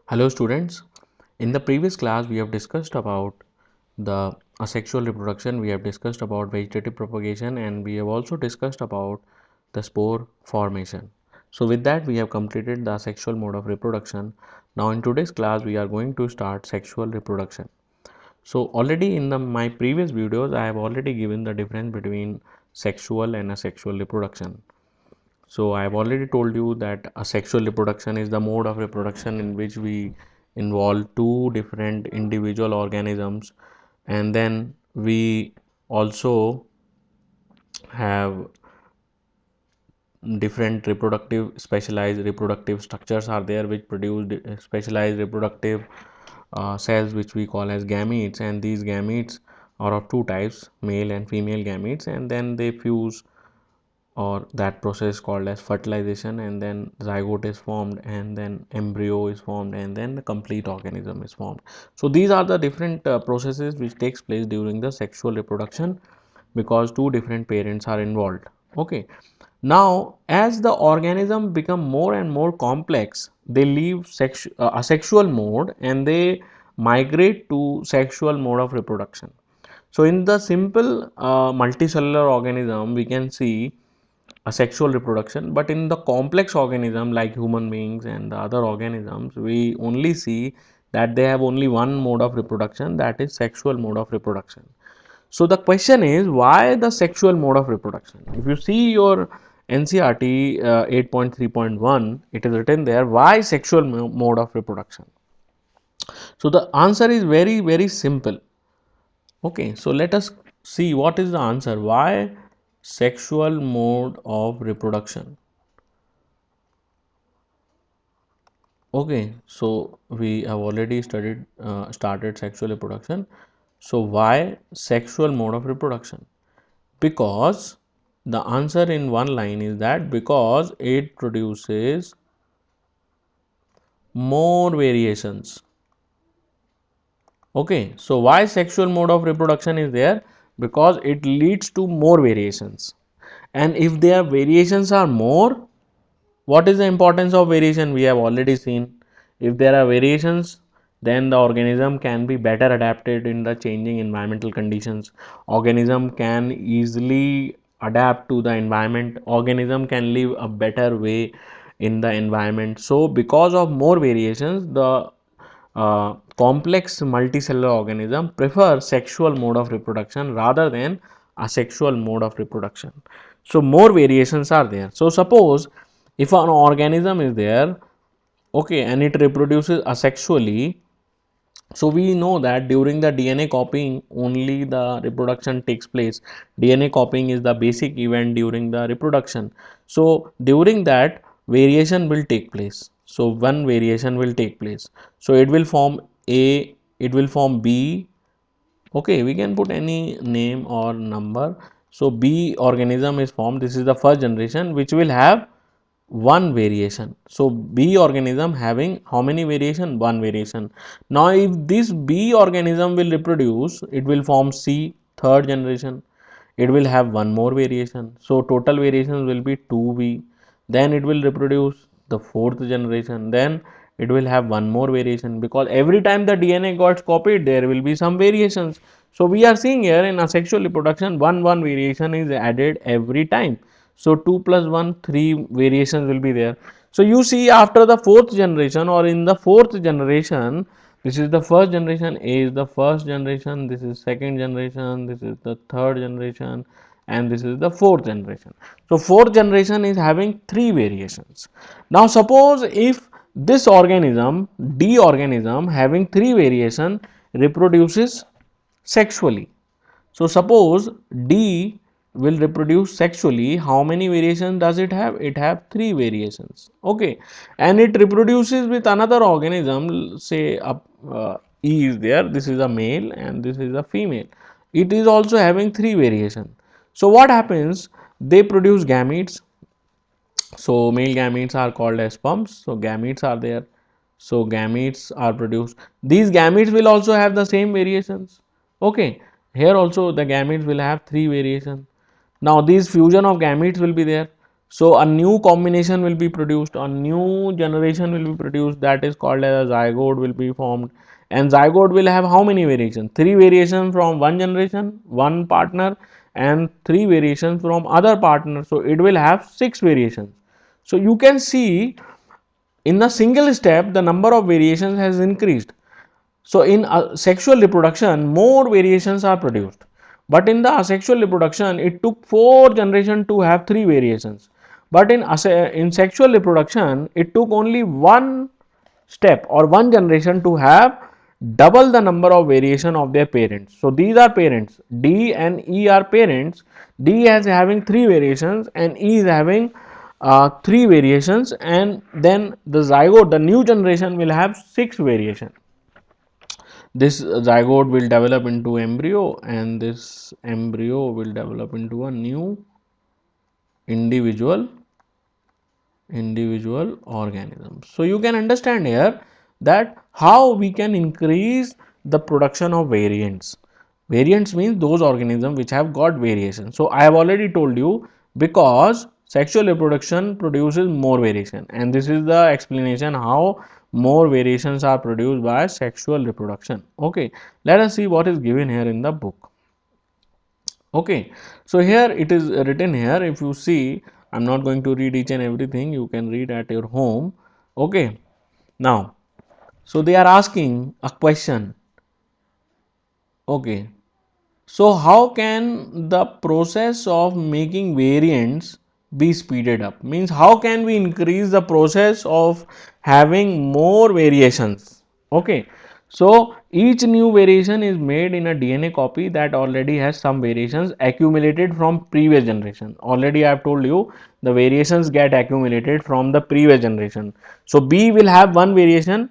Hello students, in the previous class we have discussed about the asexual reproduction, we have discussed about vegetative propagation, and we have also discussed about the spore formation. So with that we have completed the asexual mode of reproduction. Now in today's class we are going to start sexual reproduction. So already in my previous videos I have already given the difference between sexual and asexual reproduction. So I have already told you that asexual reproduction is the mode of reproduction in which we involve two different individual organisms, and then we also have different reproductive specialized reproductive structures are there which produce specialized reproductive cells which we call as gametes, and these gametes are of two types, male and female gametes, and then they fuse, or that process called as fertilization, and then zygote is formed, and then embryo is formed, and then the complete organism is formed. So these are the different processes which takes place during the sexual reproduction because two different parents are involved. Okay, now as the organism become more and more complex, they leave asexual mode and they migrate to sexual mode of reproduction. So in the simple multicellular organism we can see asexual reproduction, but in the complex organism like human beings and the other organisms we only see that they have only one mode of reproduction, that is sexual mode of reproduction. So the question is, why the sexual mode of reproduction? If you see your NCERT 8.3.1, it is written there, why sexual mode of reproduction. So the answer is very simple. Okay, so let us see what is the answer. Why sexual mode of reproduction? Okay, so we have already started sexual reproduction. So why sexual mode of reproduction? Because the answer in one line is that because it produces more variations. Okay, so why sexual mode of reproduction is there? Because it leads to more variations, and if their variations are more, what is the importance of variation? We have already seen, if there are variations, then the organism can be better adapted in the changing environmental conditions. Organism can easily adapt to the environment. Organism can live a better way in the environment. So because of more variations, the complex multicellular organism prefer sexual mode of reproduction rather than asexual mode of reproduction. So more variations are there. So suppose if an organism is there, okay, and it reproduces asexually, so we know that during the DNA copying only the reproduction takes place. DNA copying is the basic event during the reproduction. So during that, variation will take place. So one variation will take place. So it will form A, it will form B. Okay, we can put any name or number. So B organism is formed. This is the first generation which will have one variation. So B organism having how many variation? One variation. Now if this B organism will reproduce, it will form C, third generation. It will have one more variation. So total variations will be 2B. Then it will reproduce the fourth generation. Then it will have one more variation, because every time the DNA got copied there will be some variations. So we are seeing here in asexual reproduction one variation is added every time. So 2 plus 1, 3 variations will be there. So you see after the fourth generation, or in the fourth generation, this is the first generation, A is the first generation, this is second generation, this is the third generation, and this is the fourth generation. So fourth generation is having 3 variations. Now suppose if this organism, D organism, having 3 variation reproduces sexually. So suppose D will reproduce sexually, how many variations does it have? It have 3 variations. Okay, and it reproduces with another organism, say E is there, this is a male and this is a female. It is also having 3 variations. So what happens? They produce gametes. So male gametes are called as sperms. So gametes are there. So gametes are produced. These gametes will also have the same variations. Okay, here also the gametes will have 3 variations. Now these fusion of gametes will be there. So a new combination will be produced, a new generation will be produced, that is called as a zygote will be formed. And zygote will have how many variations? 3 variations from one generation, one partner, and 3 variations from other partner. So it will have 6 variations. So you can see in a single step the number of variations has increased. So in sexual reproduction, more variations are produced. But in the asexual reproduction, it took 4 generations to have 3 variations. But in sexual reproduction, it took only one step or one generation to have double the number of variation of their parents. So these are parents. D and E are parents. D is having 3 variations and E is having 3 variations, and then the zygote, the new generation, will have 6 variations. This zygote will develop into embryo, and this embryo will develop into a new individual organism. So you can understand here that how we can increase the production of variants. Variants means those organisms which have got variation. So I have already told you, because sexual reproduction produces more variation, and this is the explanation how more variations are produced by sexual reproduction. Okay, let us see what is given here in the book. Okay, so here it is written here. If you see, I'm not going to read each and everything, you can read at your home. Okay, now, so they are asking a question. Okay, so how can the process of making variants be speeded up? Means how can we increase the process of having more variations? Okay, so each new variation is made in a DNA copy that already has some variations accumulated from previous generation. Already I have told you the variations get accumulated from the previous generation. So B will have one variation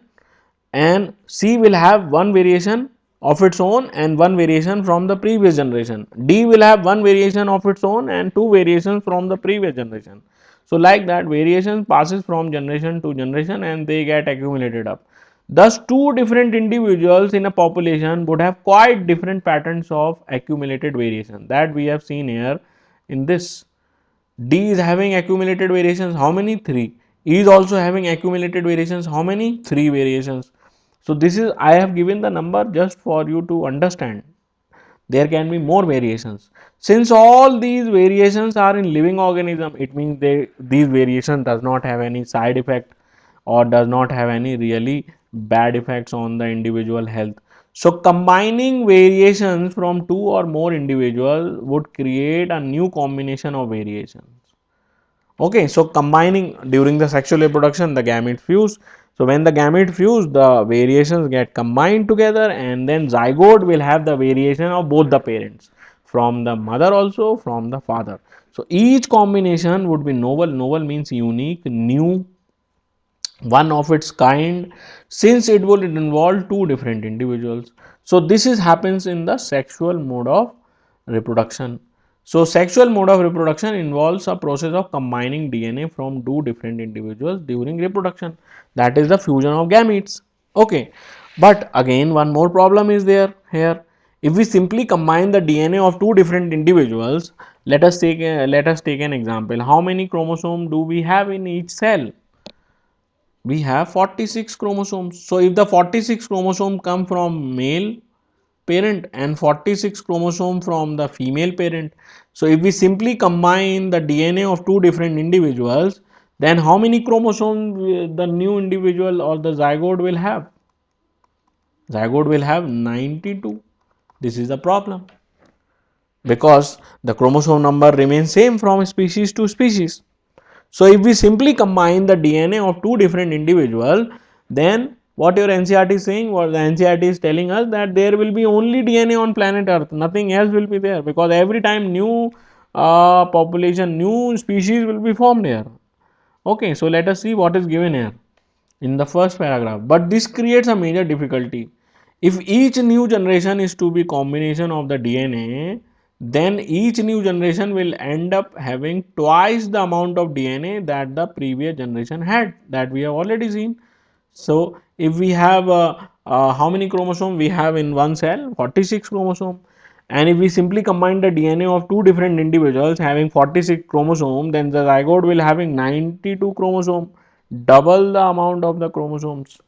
and C will have one variation of its own and one variation from the previous generation. D will have one variation of its own and two variations from the previous generation. So like that, variation passes from generation to generation and they get accumulated up. Thus, two different individuals in a population would have quite different patterns of accumulated variation, that we have seen here in this. D is having accumulated variations, how many? 3. E is also having accumulated variations, how many? 3 variations. So this is, I have given the number just for you to understand. There can be more variations. Since all these variations are in living organism, it means these variations does not have any side effect or does not have any really bad effects on the individual health. So combining variations from two or more individuals would create a new combination of variations. Okay, so combining during the sexual reproduction, the gamete fuse. So when the gamete fuse, the variations get combined together, and then zygote will have the variation of both the parents, from the mother also, from the father. So each combination would be novel. Novel means unique, new, one of its kind, since it will involve two different individuals. So this is happens in the sexual mode of reproduction. So sexual mode of reproduction involves a process of combining DNA from two different individuals during reproduction, that is the fusion of gametes. Okay, but again one more problem is there here. If we simply combine the DNA of two different individuals, let us take an example. How many chromosomes do we have in each cell? We have 46 chromosomes. So if the 46 chromosome come from male parent and 46 chromosome from the female parent, so if we simply combine the DNA of two different individuals, then how many chromosomes the new individual or the zygote will have? Zygote will have 92. This is the problem, because the chromosome number remains same from species to species. So if we simply combine the DNA of two different individuals, then what your NCERT is saying, what the NCERT is telling us, that there will be only DNA on planet Earth, nothing else will be there, because every time new population, new species will be formed here. Okay, so let us see what is given here in the first paragraph. But this creates a major difficulty. If each new generation is to be combination of the DNA, then each new generation will end up having twice the amount of DNA that the previous generation had, that we have already seen. So if we have how many chromosomes we have in one cell? 46 chromosomes. And if we simply combine the DNA of two different individuals having 46 chromosomes, then the zygote will having 92 chromosomes, double the amount of the chromosomes.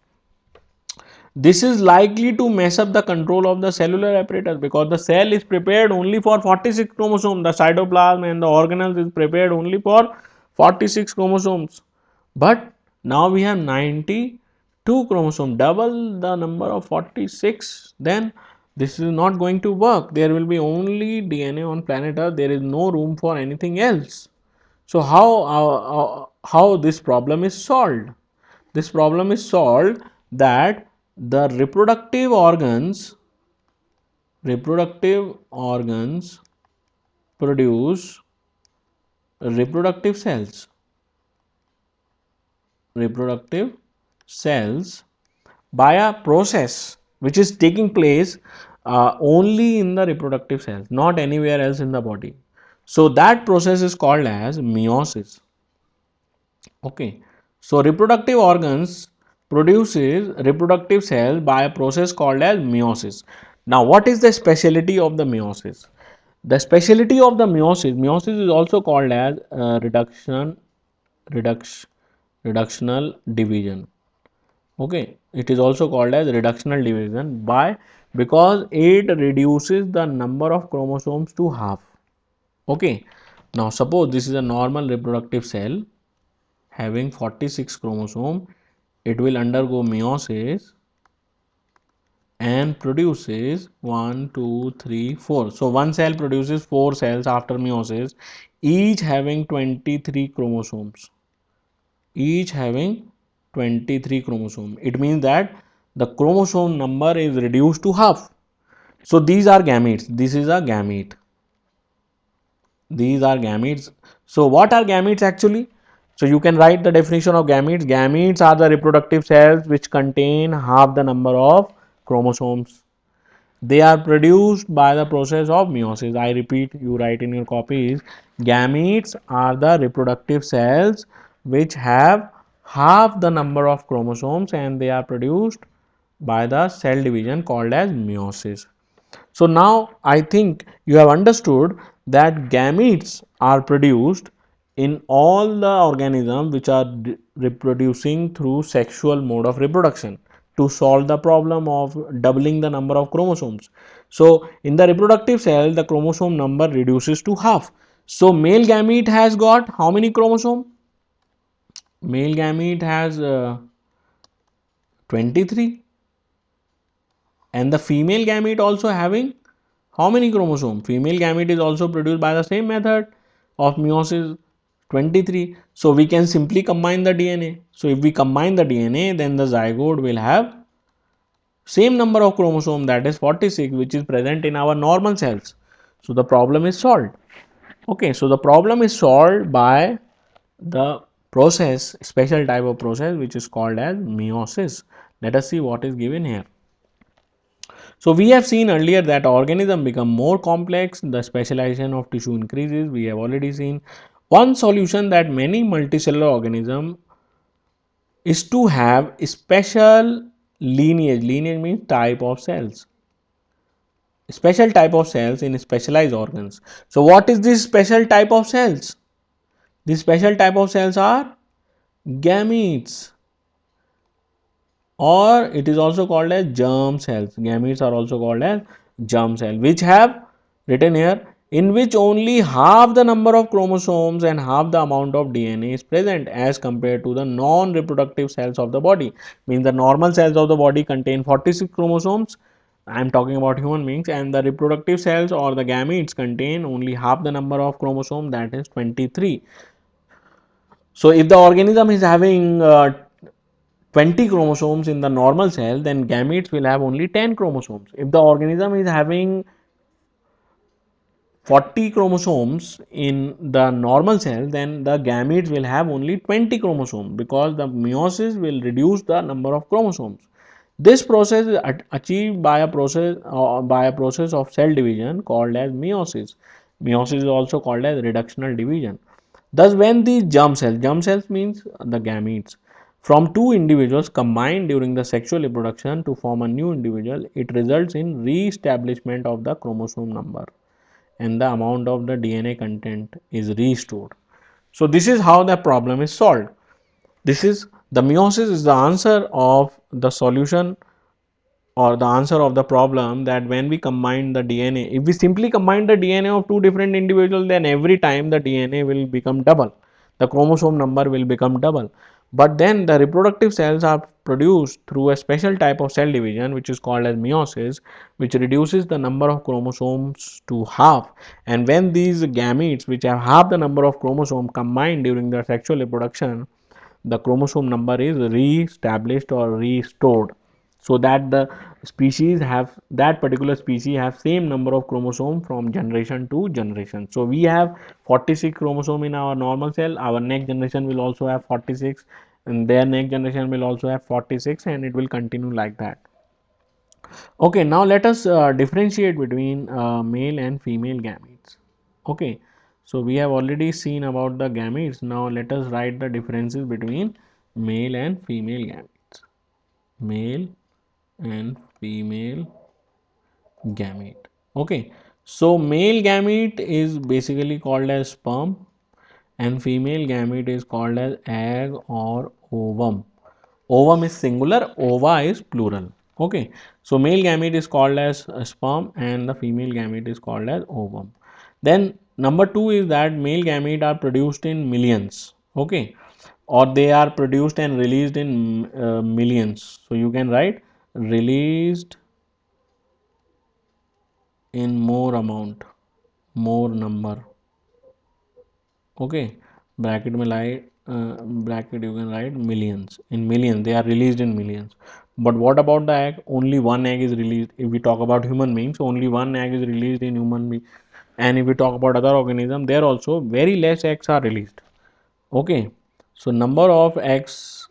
This is likely to mess up the control of the cellular apparatus because the cell is prepared only for 46 chromosomes. The cytoplasm and the organelles is prepared only for 46 chromosomes. But now we have 92 chromosomes, double the number of 46. Then this is not going to work. There will be only DNA on planet Earth. There is no room for anything else. So how this problem is solved? This problem is solved that the reproductive organs produce reproductive cells by a process which is taking place only in the reproductive cells, not anywhere else in the body. So that process is called as meiosis. Okay, so reproductive organs produces reproductive cells by a process called as meiosis. Now, what is the specialty of the meiosis? The specialty of the meiosis is also called as reduction, reductional division. Okay, it is also called as reductional division by because it reduces the number of chromosomes to half. Okay, now suppose this is a normal reproductive cell having 46 chromosome, it will undergo meiosis and produces 1 2 3 4. So one cell produces 4 cells after meiosis, each having 23 chromosomes, each having 23 chromosome. It means that the chromosome number is reduced to half. So these are gametes. This is a gamete. These are gametes. So what are gametes actually? So you can write the definition of gametes. Gametes are the reproductive cells which contain half the number of chromosomes. They are produced by the process of meiosis. I repeat, you write in your copies. Gametes are the reproductive cells which have half the number of chromosomes and they are produced by the cell division called as meiosis. So now I think you have understood that gametes are produced in all the organisms which are reproducing through sexual mode of reproduction to solve the problem of doubling the number of chromosomes. So in the reproductive cell the chromosome number reduces to half. So male gamete has got how many chromosome? Male gamete has 23 and the female gamete also having how many chromosomes? Female gamete is also produced by the same method of meiosis 23. So we can simply combine the DNA. So if we combine the DNA, then the zygote will have same number of chromosomes, that is 46, which is present in our normal cells. So the problem is solved. Okay, so the problem is solved by the process, special type of process which is called as meiosis. Let us see what is given here. So we have seen earlier that organisms become more complex, the specialization of tissue increases. We have already seen one solution that many multicellular organisms is to have special lineage. Lineage means type of cells. Special type of cells in specialized organs. So what is this special type of cells? These special type of cells are gametes, or it is also called as germ cells. Gametes are also called as germ cell, which have written here in which only half the number of chromosomes and half the amount of DNA is present as compared to the non-reproductive cells of the body. Means the normal cells of the body contain 46 chromosomes. I am talking about human beings, and the reproductive cells or the gametes contain only half the number of chromosomes, that is 23. So if the organism is having 20 chromosomes in the normal cell, then gametes will have only 10 chromosomes. If the organism is having 40 chromosomes in the normal cell, then the gametes will have only 20 chromosomes because the meiosis will reduce the number of chromosomes. This process is achieved by a process of cell division called as meiosis. Meiosis is also called as reductional division. Thus, when these germ cells means the gametes, from two individuals combined during the sexual reproduction to form a new individual, it results in re-establishment of the chromosome number and the amount of the DNA content is restored. So this is how the problem is solved. This is the meiosis is the answer of the solution or the answer of the problem, that when we combine the DNA, if we simply combine the DNA of two different individuals, then every time the DNA will become double, the chromosome number will become double. But then the reproductive cells are produced through a special type of cell division which is called as meiosis, which reduces the number of chromosomes to half. And when these gametes which have half the number of chromosomes combined during the sexual reproduction, the chromosome number is re-established or restored, so that the species have, that particular species have same number of chromosome from generation to generation. So we have 46 chromosome in our normal cell, our next generation will also have 46, and their next generation will also have 46, and it will continue like that. Okay, now let us differentiate between male and female gametes. Okay, so we have already seen about the gametes. Now let us write the differences between male and female gametes. Male and female gamete. Okay, so male gamete is basically called as sperm and female gamete is called as egg or ovum. Ovum is singular, ova is plural. Okay, so male gamete is called as sperm and the female gamete is called as ovum. Then number two is that male gamete are produced in millions. Okay, or they are produced and released in millions. So you can write released in more amount, more number. Okay, bracket में lie bracket you can write millions, in millions they are released in millions. But what about the egg? Only one egg is released. If we talk about human beings, only one egg is released in human being. And if we talk about other organism, there also very less eggs are released. Okay, so number of eggs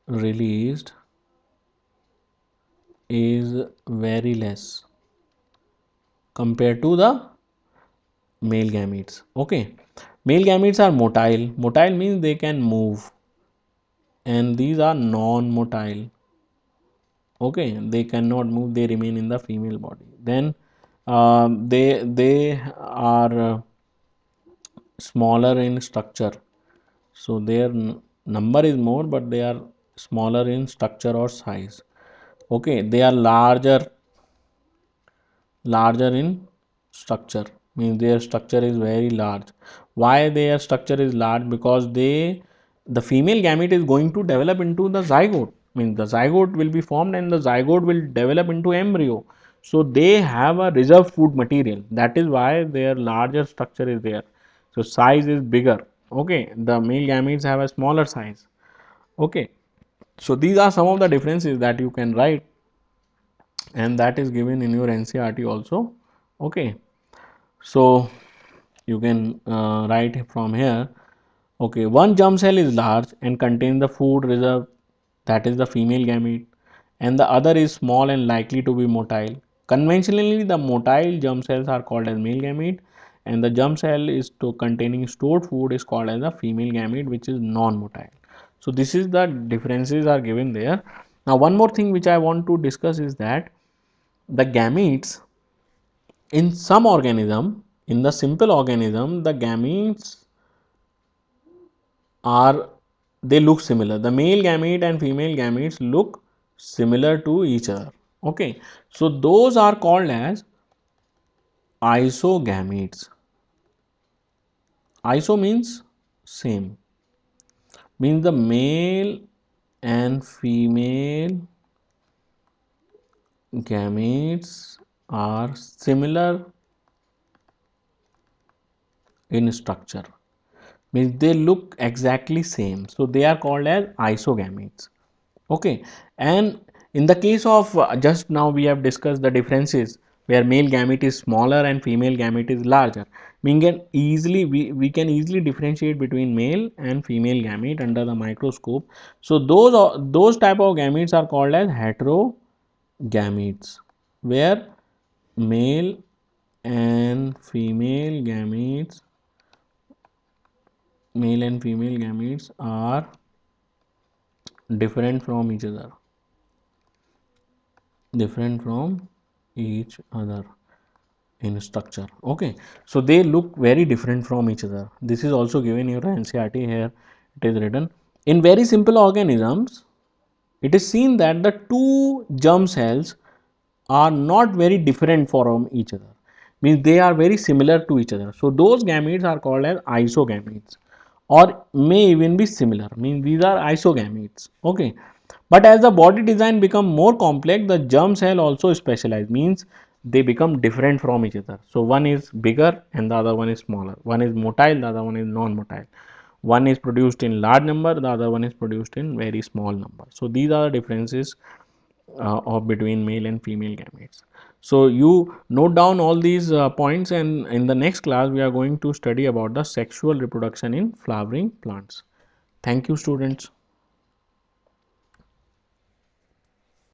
released is very less compared to the male gametes. Okay, male gametes are motile. Motile means they can move, and these are non-motile. Okay, they cannot move, they remain in the female body. Then they are smaller in structure, so their number is more, but they are smaller in structure or size. Okay, they are larger in structure, means their structure is very large. Why their structure is large? Because the female gamete is going to develop into the zygote, means the zygote will be formed and the zygote will develop into embryo. So they have a reserved food material, that is why their larger structure is there. So size is bigger. Okay, the male gametes have a smaller size. Okay, so these are some of the differences that you can write, and that is given in your NCERT also. Okay, so you can write from here. Okay, one germ cell is large and contains the food reserve, that is the female gamete, and the other is small and likely to be motile. Conventionally, the motile germ cells are called as male gamete, and the germ cell is to containing stored food is called as a female gamete, which is non-motile. So this is the differences are given there. Now one more thing which I want to discuss is that the gametes in some organism, in the simple organism, the gametes are, they look similar. The male gamete and female gametes look similar to each other. Okay, so those are called as isogametes. Iso means same, means the male and female gametes are similar in structure, means they look exactly same, so they are called as isogametes. Okay, and in the case of just now we have discussed the differences where male gamete is smaller and female gamete is larger. We can easily differentiate between male and female gamete under the microscope. So those type of gametes are called as heterogametes, where male and female gametes male and female gametes are different from each other, different from each other in structure. Okay, so they look very different from each other. This is also given in your NCERT. Here it is written, in very simple organisms it is seen that the two germ cells are not very different from each other, means they are very similar to each other. So those gametes are called as isogametes, or may even be similar, means these are isogametes. Okay, but as the body design become more complex, the germ cell also specialize, means they become different from each other. So one is bigger and the other one is smaller, one is motile, the other one is non-motile, one is produced in large number, the other one is produced in very small number. So these are the differences of between male and female gametes. So you note down all these points, and in the next class we are going to study about the sexual reproduction in flowering plants. Thank you, students.